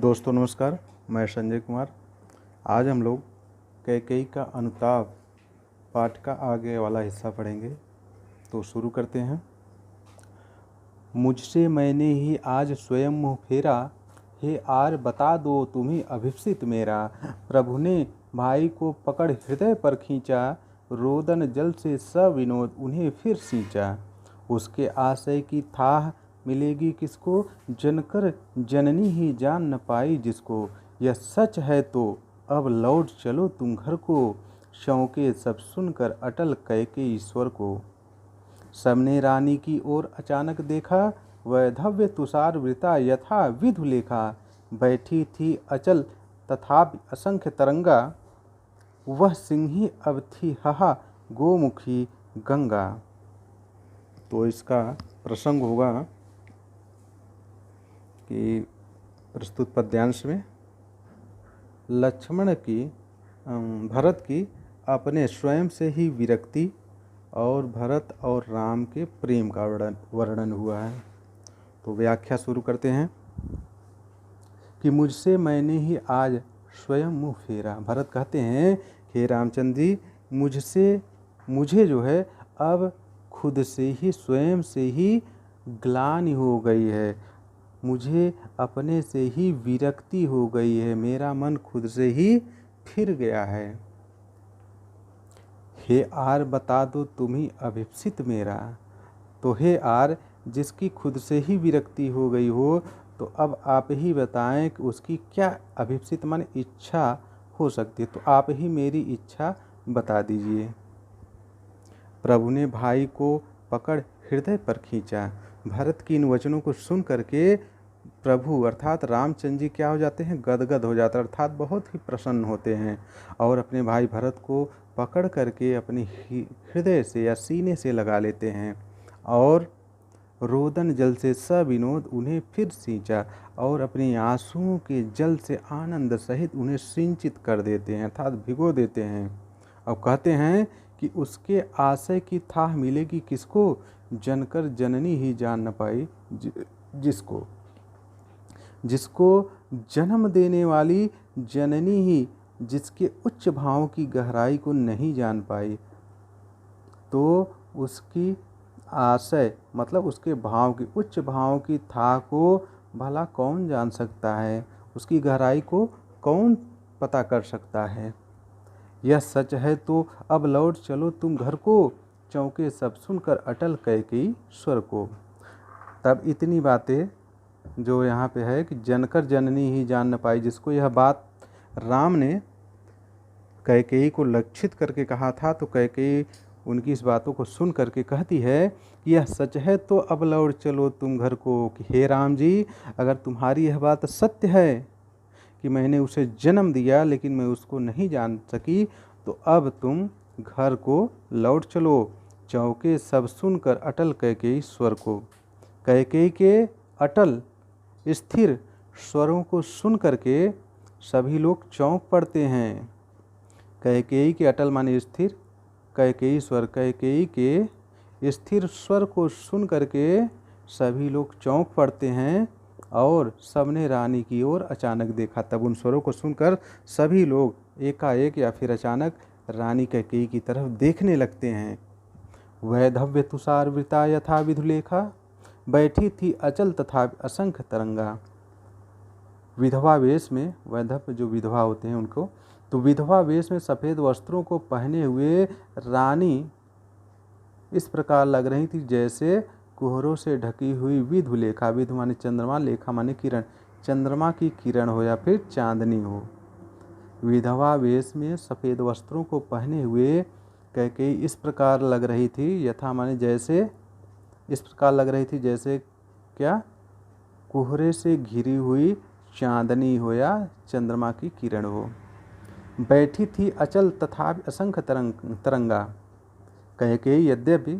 दोस्तों नमस्कार, मैं संजय कुमार। आज हम लोग कैकेयी का अनुताप पाठ का आगे वाला हिस्सा पढ़ेंगे। तो शुरू करते हैं। मुझसे मैंने ही आज स्वयं मुँह फेरा, हे आर बता दो तुम्हें अभिप्सित मेरा। प्रभु ने भाई को पकड़ हृदय पर खींचा, रोदन जल से सविनोद उन्हें फिर सींचा। उसके आशय की थाह मिलेगी किसको, जनकर जननी ही जान न पाई जिसको। यह सच है तो अब लौट चलो तुम घर को, शौके सब सुनकर अटल कैकेयी ईश्वर को। सबने रानी की ओर अचानक देखा, वैधव्य तुषार वृता यथा विधु लेखा। बैठी थी अचल तथापि असंख्य तरंगा, वह सिंही अब थी हहा गोमुखी गंगा। तो इसका प्रसंग होगा कि प्रस्तुत पद्यांश में लक्ष्मण की भरत की अपने स्वयं से ही विरक्ति और भरत और राम के प्रेम का वर्णन हुआ है। तो व्याख्या शुरू करते हैं कि मुझसे मैंने ही आज स्वयं मुँह फेरा। भरत कहते हैं, हे रामचंद्र जी, मुझे जो है अब खुद से ही स्वयं से ही ग्लानि हो गई है, मुझे अपने से ही विरक्ति हो गई है, मेरा मन खुद से ही फिर गया है। हे आर बता दो तुम्ही अभिप्सित मेरा। तो हे आर, जिसकी खुद से ही विरक्ति हो गई हो, तो अब आप ही बताएं कि उसकी क्या अभिप्सित मन इच्छा हो सकती है। तो आप ही मेरी इच्छा बता दीजिए। प्रभु ने भाई को पकड़ हृदय पर खींचा। भरत की इन वचनों को सुन करके प्रभु अर्थात रामचंद्र जी क्या हो जाते हैं, गदगद हो जाते हैं, अर्थात बहुत ही प्रसन्न होते हैं और अपने भाई भरत को पकड़ करके अपने हृदय से या सीने से लगा लेते हैं और रोदन जल से सविनोद उन्हें फिर सींचा और अपने आंसुओं के जल से आनंद सहित उन्हें सिंचित कर देते हैं अर्थात भिगो देते हैं। अब कहते हैं कि उसके आशय की थाह मिलेगी किसको, जनकर जननी ही जान न पाई जिसको जन्म देने वाली जननी ही जिसके उच्च भाव की गहराई को नहीं जान पाई, तो उसकी आशय मतलब उसके भाव की उच्च भाव की थाह को भला कौन जान सकता है, उसकी गहराई को कौन पता कर सकता है। यह सच है तो अब लौट चलो तुम घर को, चौके सब सुनकर अटल कैकेयी स्वर को। तब इतनी बातें जो यहाँ पे है कि जनकर जननी ही जान न पाई जिसको, यह बात राम ने कैकेयी को लक्षित करके कहा था। तो कैकेयी उनकी इस बातों को सुन करके कहती है कि यह सच है तो अब लौट चलो तुम घर को, कि हे राम जी, अगर तुम्हारी यह बात सत्य है कि मैंने उसे जन्म दिया लेकिन मैं उसको नहीं जान सकी, तो अब तुम घर को लौट चलो, चौके सब सुनकर अटल कैकेयी स्वर को। कैकेयी के अटल स्थिर स्वरों को सुन करके सभी लोग चौंक पड़ते हैं। कैकेयी के अटल माने स्थिर, कैकेयी स्वर, कैकेयी के स्थिर स्वर को सुन करके सभी लोग चौंक पड़ते हैं और सबने रानी की ओर अचानक देखा। तब उन स्वरों को सुनकर सभी लोग एकाएक या फिर अचानक रानी कैकेयी की तरफ देखने लगते हैं। वैधव्य तुषार वृता यथा विधु लेखा, बैठी थी अचल तथा असंख्य तरंगा। विधवा वेश में, वैधव्य जो विधवा होते हैं उनको, तो विधवा वेश में सफ़ेद वस्त्रों को पहने हुए रानी इस प्रकार लग रही थी जैसे कोहरों से ढकी हुई विधु लेखा। विधु माने चंद्रमा, लेखा माने किरण, चंद्रमा की किरण हो या फिर चांदनी हो। विधवा वेश में सफ़ेद वस्त्रों को पहने हुए कैकेयी इस प्रकार लग रही थी, यथा माने जैसे, इस प्रकार लग रही थी जैसे क्या, कोहरे से घिरी हुई चांदनी हो या चंद्रमा की किरण हो। बैठी थी अचल तथा असंख्य तरंगा। कैकेयी यद्यपि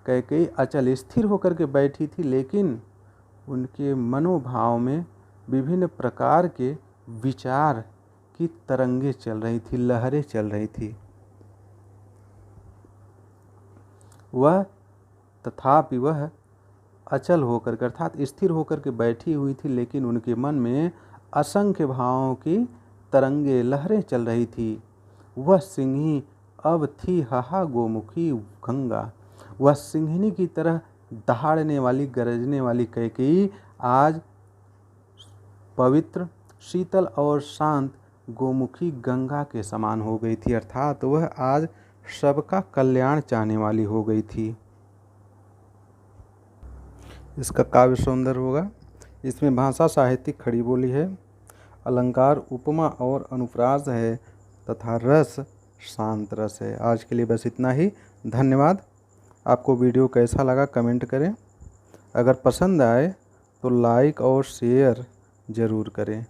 कैकेयी अचल स्थिर होकर के बैठी थी, लेकिन उनके मनोभाव में विभिन्न प्रकार के विचार की तरंगे चल रही थी, लहरें चल रही थी। वह अचल होकर के अर्थात स्थिर होकर के बैठी हुई थी, लेकिन उनके मन में असंख्य भावों की तरंगे लहरें चल रही थी। वह सिंही अब थी हाहा गोमुखी गंगा। वह सिंहिनी की तरह दहाड़ने वाली, गरजने वाली कैकेयी आज पवित्र, शीतल और शांत गोमुखी गंगा के समान हो गई थी, अर्थात वह आज सबका कल्याण चाहने वाली हो गई थी। इसका काव्य सौंदर्य होगा, इसमें भाषा साहित्यिक खड़ी बोली है, अलंकार उपमा और अनुप्रास है तथा रस शांत रस है। आज के लिए बस इतना ही। धन्यवाद। आपको वीडियो कैसा लगा कमेंट करें। अगर पसंद आए तो लाइक और शेयर ज़रूर करें।